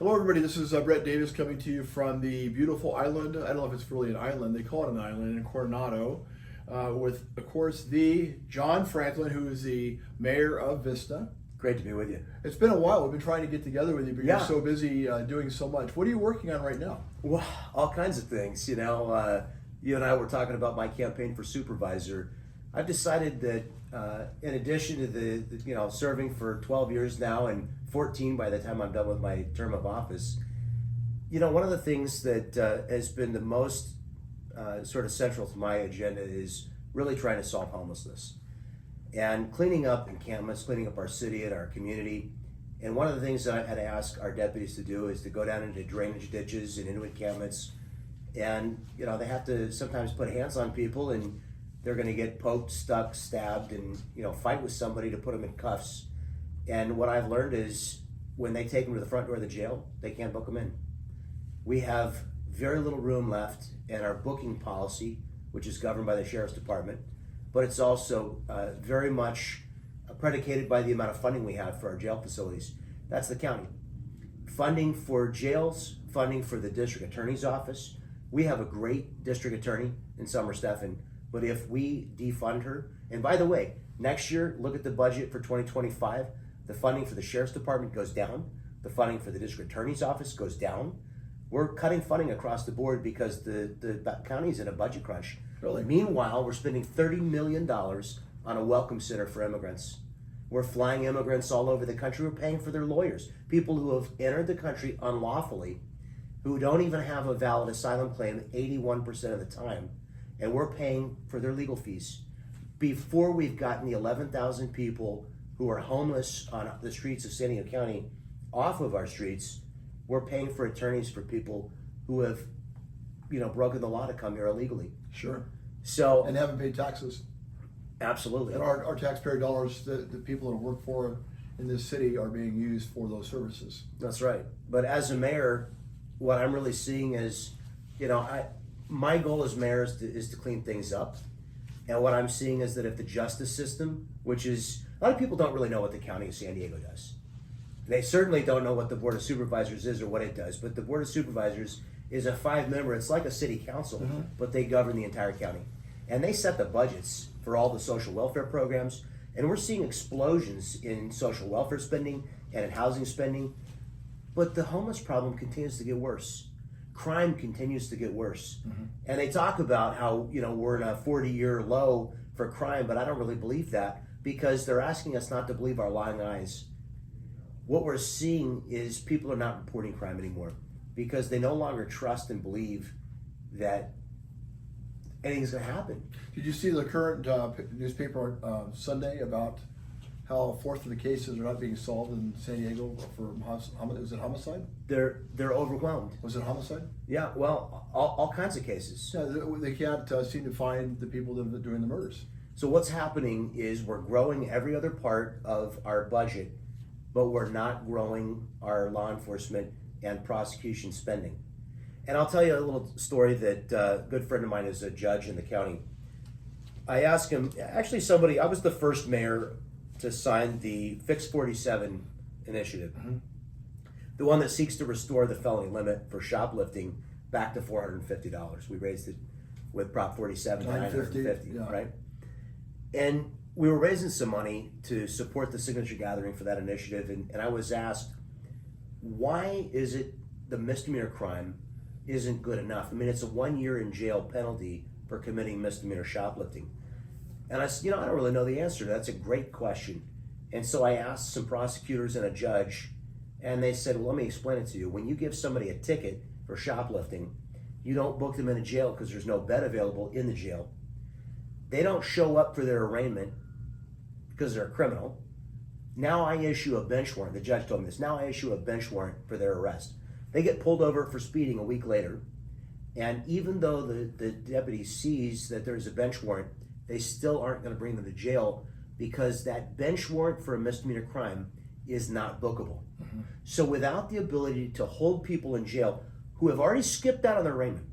Hello, everybody. This is Brett Davis coming to you from the beautiful island. I don't know if it's really an island. They call it an island in Coronado, with, of course, the John Franklin, who is the mayor of Vista. Great to be with you. It's been a while. We've been trying to get together with you, but Yeah. you're so busy doing so much. What are you working on right now? Well, all kinds of things. You know, you and I were talking about my campaign for supervisor. I've decided that in addition to the serving for 12 years now and 14 by the time I'm done with my term of office, one of the things that has been the most sort of central to my agenda is really trying to solve homelessness and cleaning up encampments, cleaning up our city and our community. And one of the things that I've had to ask our deputies to do is to go down into drainage ditches and into encampments. And, they have to sometimes put hands on people and they're going to get poked, stuck, stabbed, and, fight with somebody to put them in cuffs. And what I've learned is when they take them to the front door of the jail, they can't book them in. We have very little room left in our booking policy, which is governed by the Sheriff's Department, but it's also very much predicated by the amount of funding we have for our jail facilities. That's the county. Funding for jails, funding for the district attorney's office. We have a great district attorney in Summer Steffen, but if we defund her, and by the way, next year, look at the budget for 2025, the funding for the Sheriff's Department goes down, the funding for the district attorney's office goes down. We're cutting funding across the board because the county's in a budget crunch. Really? Meanwhile, we're spending $30 million on a welcome center for immigrants. We're flying immigrants all over the country. We're paying for their lawyers, people who have entered the country unlawfully, who don't even have a valid asylum claim 81% of the time, and we're paying for their legal fees. Before we've gotten the 11,000 people who are homeless on the streets of San Diego County off of our streets, we're paying for attorneys for people who have, broken the law to come here illegally. Sure. So And haven't paid taxes. absolutely. And our taxpayer dollars, the people that work for in this city are being used for those services. That's right. But as a mayor, what I'm really seeing is, my goal as mayor is to clean things up. And what I'm seeing is that if the justice system, which is, a lot of people don't really know what the county of San Diego does. They certainly don't know what the Board of Supervisors is or what it does, but the Board of Supervisors is a 5-member, it's like a city council, but they govern the entire county. And they set the budgets for all the social welfare programs, and we're seeing explosions in social welfare spending and in housing spending, but the homeless problem continues to get worse. Crime continues to get worse. And they talk about how, we're in a 40-year low for crime, but I don't really believe that because they're asking us not to believe our lying eyes. What we're seeing is people are not reporting crime anymore because they no longer trust and believe that anything's going to happen. Did you see the current newspaper Sunday about how a fourth of the cases are not being solved in San Diego for was it homicide? They're overwhelmed. Was it homicide? Yeah, well, all kinds of cases. Yeah, they can't seem to find the people that are doing the murders. So what's happening is we're growing every other part of our budget, but we're not growing our law enforcement and prosecution spending. And I'll tell you a little story that a good friend of mine is a judge in the county. I asked him, I was the first mayor to sign the Fix 47 initiative, the one that seeks to restore the felony limit for shoplifting back to $450. We raised it with Prop 47 to $950, yeah. right? And we were raising some money to support the signature gathering for that initiative, and I was asked, why is it the misdemeanor crime isn't good enough? I mean, it's a 1 year in jail penalty for committing misdemeanor shoplifting. And I said, I don't really know the answer to that. That's a great question. And so I asked some prosecutors and a judge, and they said, well, let me explain it to you. When you give somebody a ticket for shoplifting, you don't book them into jail because there's no bed available in the jail. They don't show up for their arraignment because they're a criminal. Now I issue a bench warrant. The judge told me this. Now I issue a bench warrant for their arrest. They get pulled over for speeding a week later. And even though the deputy sees that there's a bench warrant, they still aren't going to bring them to jail because that bench warrant for a misdemeanor crime is not bookable. So without the ability to hold people in jail who have already skipped out on their arraignment,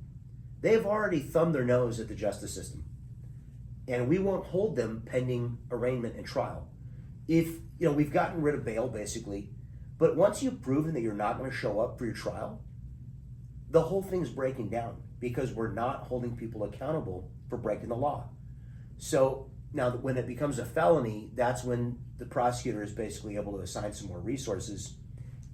they've already thumbed their nose at the justice system. And we won't hold them pending arraignment and trial. If, we've gotten rid of bail basically, But once you've proven that you're not going to show up for your trial, the whole thing's breaking down because we're not holding people accountable for breaking the law. So now when it becomes a felony, that's when the prosecutor is basically able to assign some more resources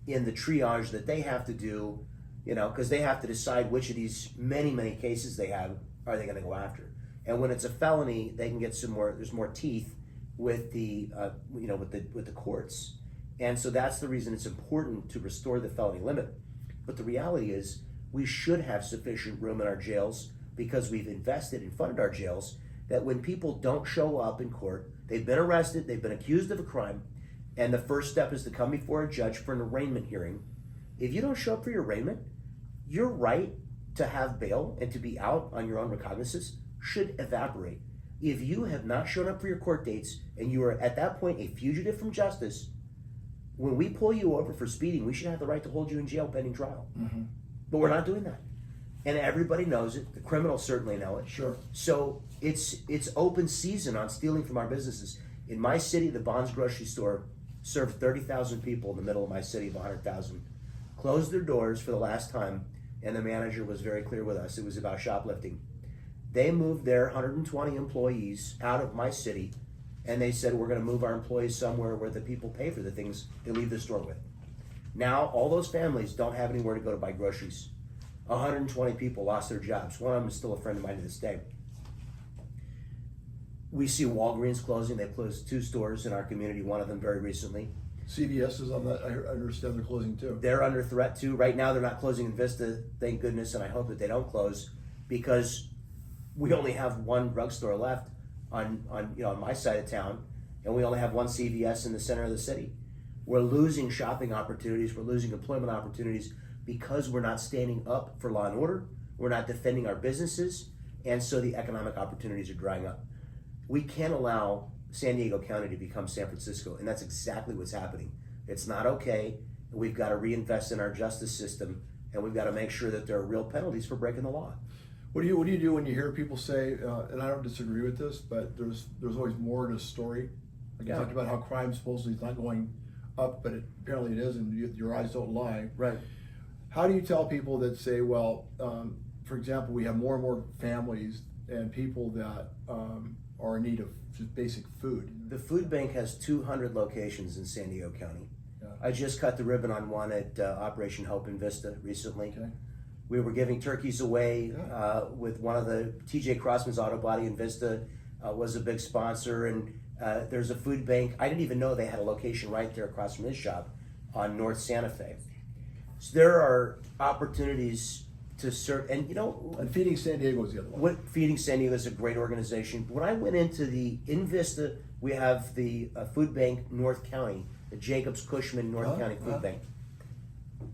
in the triage that they have to do, because they have to decide which of these many, many cases they have are they going to go after. And when it's a felony, they can get some more. There's more teeth with the with the courts, and so that's the reason it's important to restore the felony limit. But the reality is, we should have sufficient room in our jails because we've invested and funded our jails. That when people don't show up in court, they've been arrested, they've been accused of a crime, and the first step is to come before a judge for an arraignment hearing. If you don't show up for your arraignment, your right to have bail and to be out on your own recognizance should evaporate. If you have not shown up for your court dates and you are at that point a fugitive from justice, when we pull you over for speeding, we should have the right to hold you in jail pending trial. Mm-hmm. But we're not doing that. And everybody knows it. The criminals certainly know it. Sure. So it's open season on stealing from our businesses. In my city, the Bonds grocery store served 30,000 people in the middle of my city of 100,000. Closed their doors for the last time, and the manager was very clear with us. It was about shoplifting. They moved their 120 employees out of my city, and they said, we're going to move our employees somewhere where the people pay for the things they leave the store with. Now, all those families don't have anywhere to go to buy groceries. 120 people lost their jobs. One of them is still a friend of mine to this day. We see Walgreens closing. They've closed 2 stores in our community, one of them very recently. CVS is on that. I understand they're closing too. They're under threat too. Right now, they're not closing in Vista, thank goodness, and I hope that they don't close because we only have one drugstore left on my side of town, and we only have one CVS in the center of the city. We're losing shopping opportunities. We're losing employment opportunities because we're not standing up for law and order. We're not defending our businesses, and so the economic opportunities are drying up. We can't allow San Diego County to become San Francisco, and that's exactly what's happening. It's not okay. We've got to reinvest in our justice system, and we've got to make sure that there are real penalties for breaking the law. What do you do when you hear people say, and I don't disagree with this, but there's always more to a story. Like you talked about how crime supposedly is not going up, but apparently it is, and your eyes don't lie. Right. How do you tell people that say, well, for example, we have more and more families and people that are in need of just basic food? The food bank has 200 locations in San Diego County. Yeah. I just cut the ribbon on one at Operation Hope in Vista recently. Okay. We were giving turkeys away with one of the TJ Crossman's Auto Body in Vista was a big sponsor, and there's a food bank. I didn't even know they had a location right there across from his shop on North Santa Fe. So there are opportunities to serve, and And Feeding San Diego is the other one. Feeding San Diego is a great organization. When I went into in Vista, we have the food bank North County, the Jacobs Cushman North County Food Bank.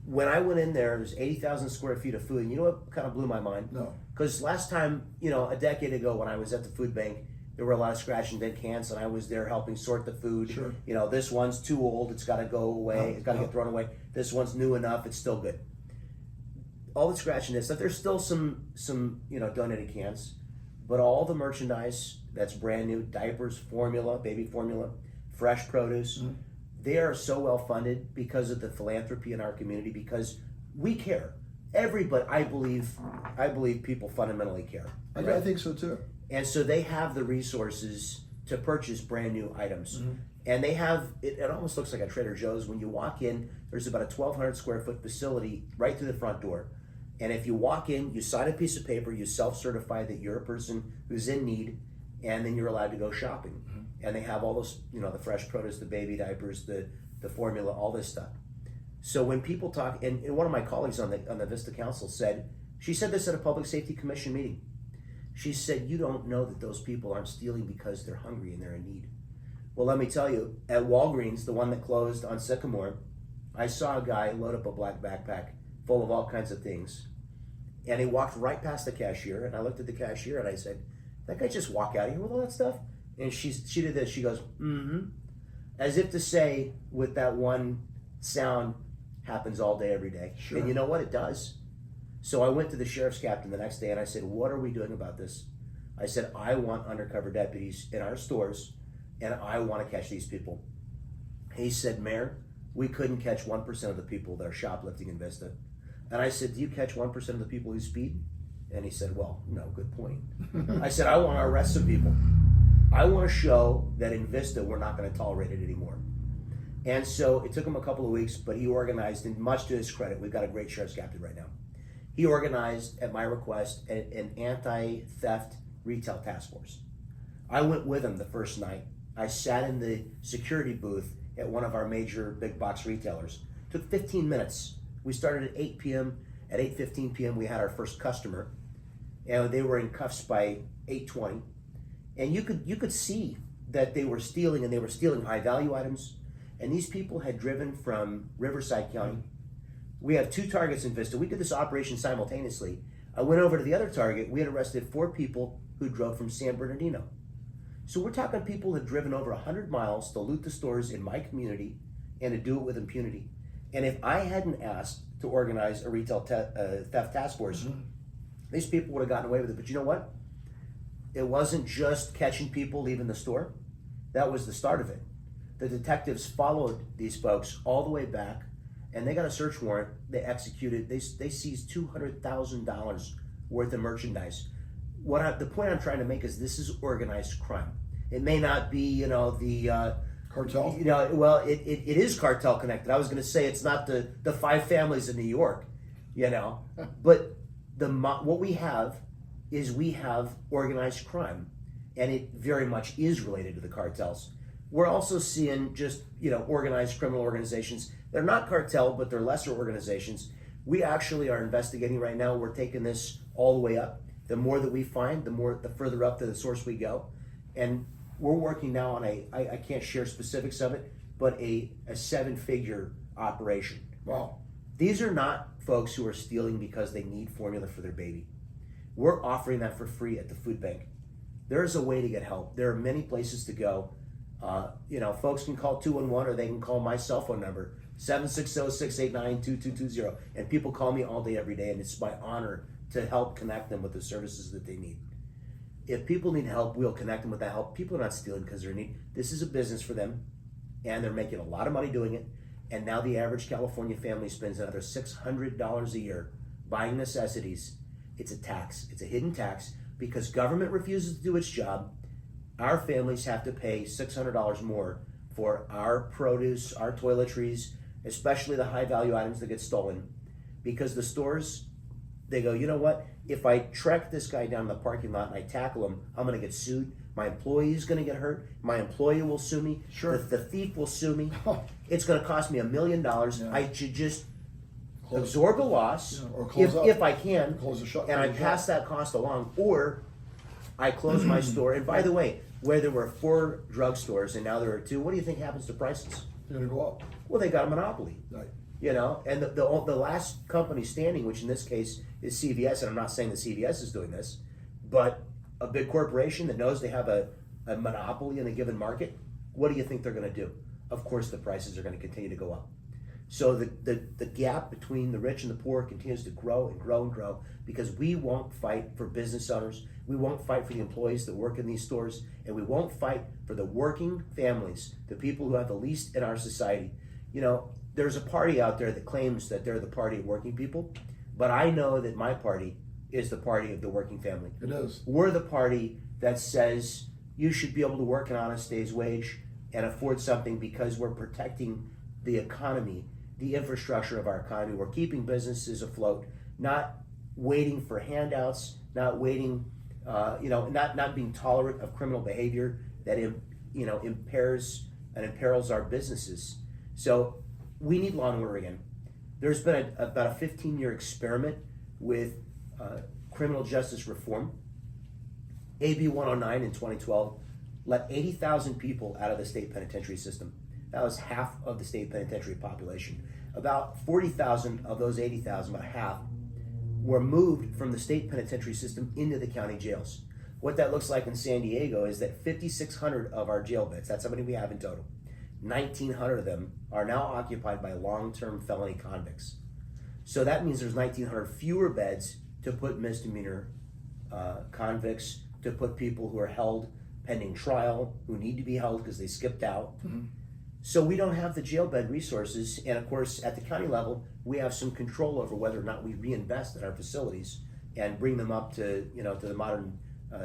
When I went in there, there's 80,000 square feet of food. And you know what kind of blew my mind? No. Because last time, a decade ago when I was at the food bank, there were a lot of scratch and dent cans, and I was there helping sort the food. Sure. This one's too old, it's got to go away, it's got to get thrown away. This one's new enough, it's still good. All the scratch and dent stuff. There's still some donated cans, but all the merchandise that's brand new, diapers, formula, baby formula, fresh produce, they are so well funded because of the philanthropy in our community, because we care. Everybody, I believe people fundamentally care. I think so too. And so they have the resources to purchase brand new items. And they have, it almost looks like a Trader Joe's. When you walk in, there's about a 1,200 square foot facility right through the front door. And if you walk in, you sign a piece of paper, you self-certify that you're a person who's in need, and then you're allowed to go shopping. And they have all those, the fresh produce, the baby diapers, the formula, all this stuff. So when people talk, and one of my colleagues on the Vista Council she said this at a Public Safety Commission meeting. She said, you don't know that those people aren't stealing because they're hungry and they're in need. Well, let me tell you, at Walgreens, the one that closed on Sycamore, I saw a guy load up a black backpack full of all kinds of things. And he walked right past the cashier, and I looked at the cashier and I said, that guy just walk out of here with all that stuff? And she did this, she goes, as if to say, with that one sound, happens all day, every day. Sure. And you know what? It does. So I went to the sheriff's captain the next day and I said, what are we doing about this? I said, I want undercover deputies in our stores and I want to catch these people. He said, Mayor, we couldn't catch 1% of the people that are shoplifting in Vista. And I said, do you catch 1% of the people who speed? And he said, well, no, good point. I said, I want to arrest some people. I want to show that in Vista, we're not going to tolerate it anymore. And so it took him a couple of weeks, but he organized, and much to his credit, we've got a great sheriff's captain right now. He organized, at my request, an anti-theft retail task force. I went with him the first night. I sat in the security booth at one of our major big box retailers. Took 15 minutes. We started at 8 p.m. At 8:15 p.m. we had our first customer, and they were in cuffs by 8:20. And you could see that they were stealing, and they were stealing high value items. And these people had driven from Riverside County. We have 2 targets in Vista. We did this operation simultaneously. I went over to the other target. We had arrested 4 people who drove from San Bernardino. So we're talking people who have driven over 100 miles to loot the stores in my community and to do it with impunity. And if I hadn't asked to organize a retail theft task force, these people would have gotten away with it. But you know what? It wasn't just catching people leaving the store. That was the start of it. The detectives followed these folks all the way back, and they got a search warrant. They executed. They seized $200,000 worth of merchandise. The point I'm trying to make is this is organized crime. It may not be, the Cartel? It is cartel connected. I was going to say it's not the 5 families in New York, but what we have is we have organized crime, and it very much is related to the cartels. We're also seeing just, organized criminal organizations. They're not cartel, but they're lesser organizations. We actually are investigating right now. We're taking this all the way up. The more that we find, the further up to the source we go. And we're working now on I can't share specifics of it, but a 7-figure operation. Wow. These are not folks who are stealing because they need formula for their baby. We're offering that for free at the food bank. There's a way to get help. There are many places to go. Folks can call 211, or they can call my cell phone number, 760-689-2220. And people call me all day, every day, and it's my honor to help connect them with the services that they need. If people need help, we'll connect them with that help. People are not stealing because they're in need. This is a business for them, and they're making a lot of money doing it. And now the average California family spends another $600 a year buying necessities. It's a tax. It's a hidden tax because government refuses to do its job. Our families have to pay $600 more for our produce, our toiletries, especially the high value items that get stolen, because the stores, they go, you know what? If I track this guy down in the parking lot and I tackle him, I'm going to get sued. My employee is going to get hurt. My employer will sue me. Sure. The thief will sue me. It's going to cost me $1 million. Yeah. I should just absorb the loss, or if I can, and I close pass that cost along, or I close my store. And by the way, where there were 4 drugstores and now there are 2, what do you think happens to prices? They're going to go up. Well, they got a monopoly. Right. And the last company standing, which in this case is CVS, and I'm not saying that CVS is doing this, but a big corporation that knows they have a monopoly in a given market, what do you think they're going to do? Of course, the prices are going to continue to go up. So the gap between the rich and the poor continues to grow and grow and grow because we won't fight for business owners. We won't fight for the employees that work in these stores, and we won't fight for the working families, the people who have the least in our society. There's a party out there that claims that they're the party of working people, but I know that my party is the party of the working family. It is. We're the party that says you should be able to work an honest day's wage and afford something because we're protecting the economy, the infrastructure of our economy. We're keeping businesses afloat, not waiting for handouts, not waiting, not being tolerant of criminal behavior that impairs and imperils our businesses. So we need law and order again. There's been about a 15-year experiment with criminal justice reform. AB 109 in 2012 let 80,000 people out of the state penitentiary system. That was half of the state penitentiary population. About 40,000 of those 80,000, about half, were moved from the state penitentiary system into the county jails. What that looks like in San Diego is that 5,600 of our jail beds, that's how many we have in total, 1,900 of them are now occupied by long-term felony convicts. So that means there's 1,900 fewer beds to put misdemeanor convicts, to put people who are held pending trial, who need to be held because they skipped out. Mm-hmm. So we don't have the jail bed resources, and of course, at the county level, we have some control over whether or not we reinvest in our facilities and bring them up to to the modern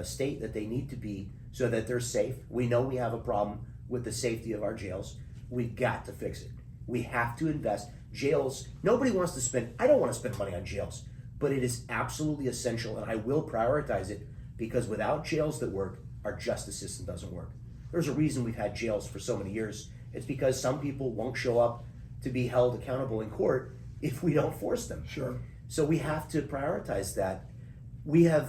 state that they need to be, so that they're safe. We know we have a problem with the safety of our jails. We've got to fix it. We have to invest. Jails. Nobody wants to spend. I don't want to spend money on jails, but it is absolutely essential, and I will prioritize it because without jails that work, our justice system doesn't work. There's a reason we've had jails for so many years. It's because some people won't show up to be held accountable in court if we don't force them. Sure. So we have to prioritize that. We've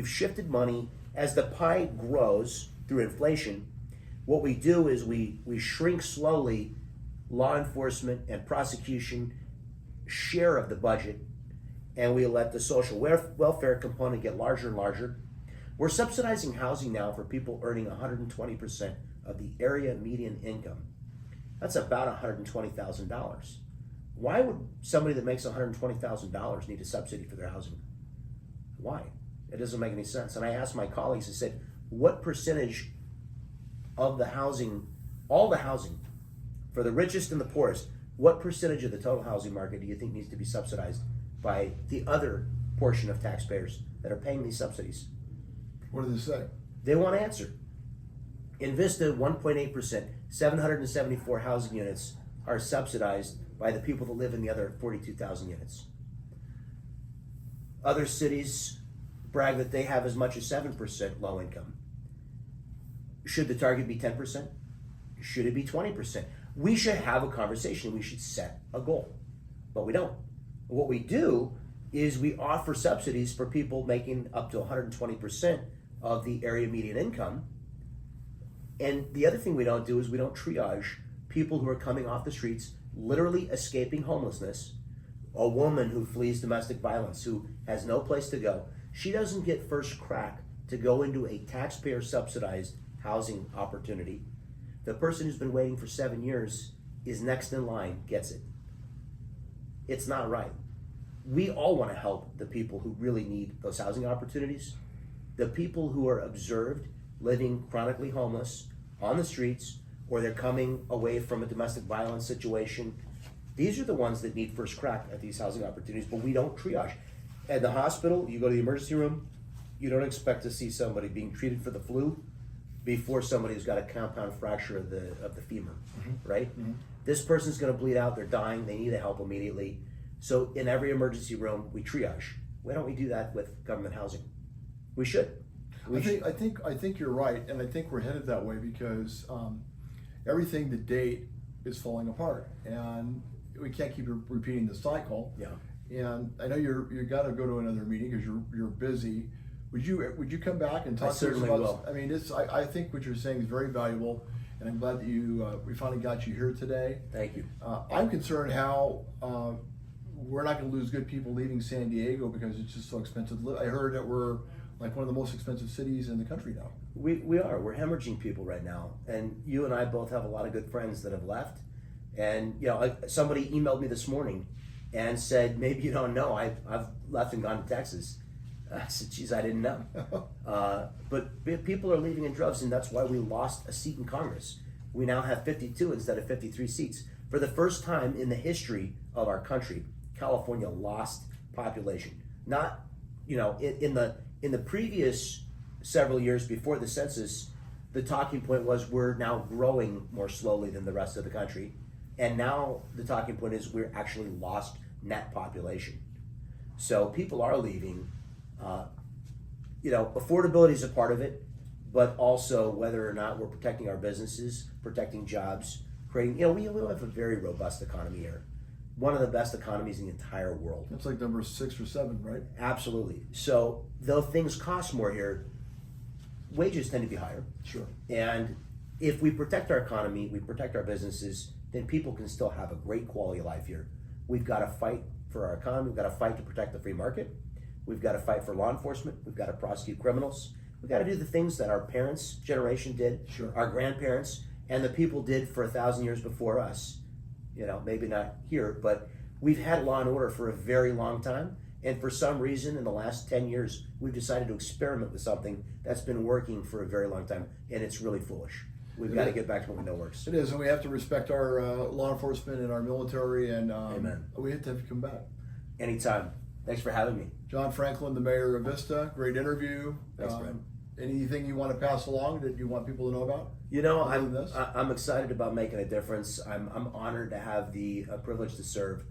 shifted money as the pie grows through inflation. What we do is we shrink slowly law enforcement and prosecution share of the budget, and we let the social welfare component get larger and larger. We're subsidizing housing now for people earning 120% of the area median income. That's about $120,000. Why would somebody that makes $120,000 need a subsidy for their housing? Why? It doesn't make any sense. And I asked my colleagues, I said, what percentage of the housing, all the housing, for the richest and the poorest, what percentage of the total housing market do you think needs to be subsidized by the other portion of taxpayers that are paying these subsidies? What do they say? They want to answer. In Vista, 1.8%, 774 housing units are subsidized by the people that live in the other 42,000 units. Other cities brag that they have as much as 7% low income. Should the target be 10%? Should it be 20%? We should have a conversation. We should set a goal, but we don't. What we do is we offer subsidies for people making up to 120% of the area median income. And the other thing we don't do is we don't triage people who are coming off the streets, literally escaping homelessness. A woman who flees domestic violence, who has no place to go, she doesn't get first crack to go into a taxpayer subsidized housing opportunity. The person who's been waiting for 7 years is next in line, gets it. It's not right. We all want to help the people who really need those housing opportunities. The people who are observed living chronically homeless on the streets, or they're coming away from a domestic violence situation, these are the ones that need first crack at these housing opportunities, but we don't triage. At the hospital, you go to the emergency room, you don't expect to see somebody being treated for the flu before somebody who's got a compound fracture of the femur, right? Mm-hmm. This person's going to bleed out, they're dying, they need help immediately. So in every emergency room, we triage. Why don't we do that with government housing? We should. I think you're right, and I think we're headed that way because everything to date is falling apart, and we can't keep repeating the cycle. Yeah. And I know you got to go to another meeting because you're busy. Would you come back and talk to us certainly about? Will. I mean, I think what you're saying is very valuable, and I'm glad that we finally got you here today. Thank you. I'm concerned how we're not going to lose good people leaving San Diego because it's just so expensive to live. I heard that we're like one of the most expensive cities in the country now. We are. We're hemorrhaging people right now, and you and I both have a lot of good friends that have left. And somebody emailed me this morning and said, maybe you don't know, I've left and gone to Texas. I said, geez, I didn't know. But people are leaving in droves, and that's why we lost a seat in Congress. We now have 52 instead of 53 seats. For the first time in the history of our country, California lost population. Not, in the previous several years before the census, the talking point was we're now growing more slowly than the rest of the country. And now the talking point is we're actually lost net population. So people are leaving. Affordability is a part of it, but also whether or not we're protecting our businesses, protecting jobs, creating, we have a very robust economy here. One of the best economies in the entire world. That's like number 6 or 7, right? Absolutely. So though things cost more here, wages tend to be higher. Sure. And if we protect our economy, we protect our businesses, then people can still have a great quality of life here. We've got to fight for our economy. We've got to fight to protect the free market. We've got to fight for law enforcement. We've got to prosecute criminals. We've got to do the things that our parents' generation did, Sure. Our grandparents, and the people did for 1,000 years before us. Maybe not here, but we've had law and order for a very long time. And for some reason, in the last 10 years, we've decided to experiment with something that's been working for a very long time, and it's really foolish. we've got to get back to what we know works. It is, and we have to respect our law enforcement and our military, and Amen. we have to come back. Anytime. Thanks for having me. John Franklin, the mayor of Vista, great interview. Thanks, Brad. Anything you want to pass along that you want people to know about? You know, Other than this? I'm excited about making a difference. I'm honored to have the privilege to serve.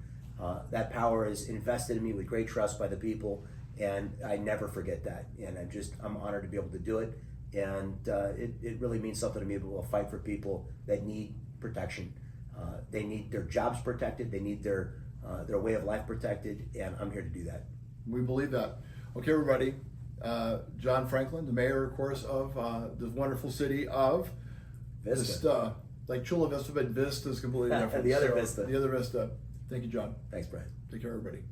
That power is invested in me with great trust by the people, and I never forget that. And I'm honored to be able to do it. And it really means something to me to be able to fight for people that need protection. They need their jobs protected. They need their way of life protected, and I'm here to do that. We believe that. Okay, everybody. John Franklin, the mayor, of course, of the wonderful city of Vista. Like Chula Vista, but Vista is completely different. The other Vista. The other Vista. Thank you, John. Thanks, Brian. Take care, everybody.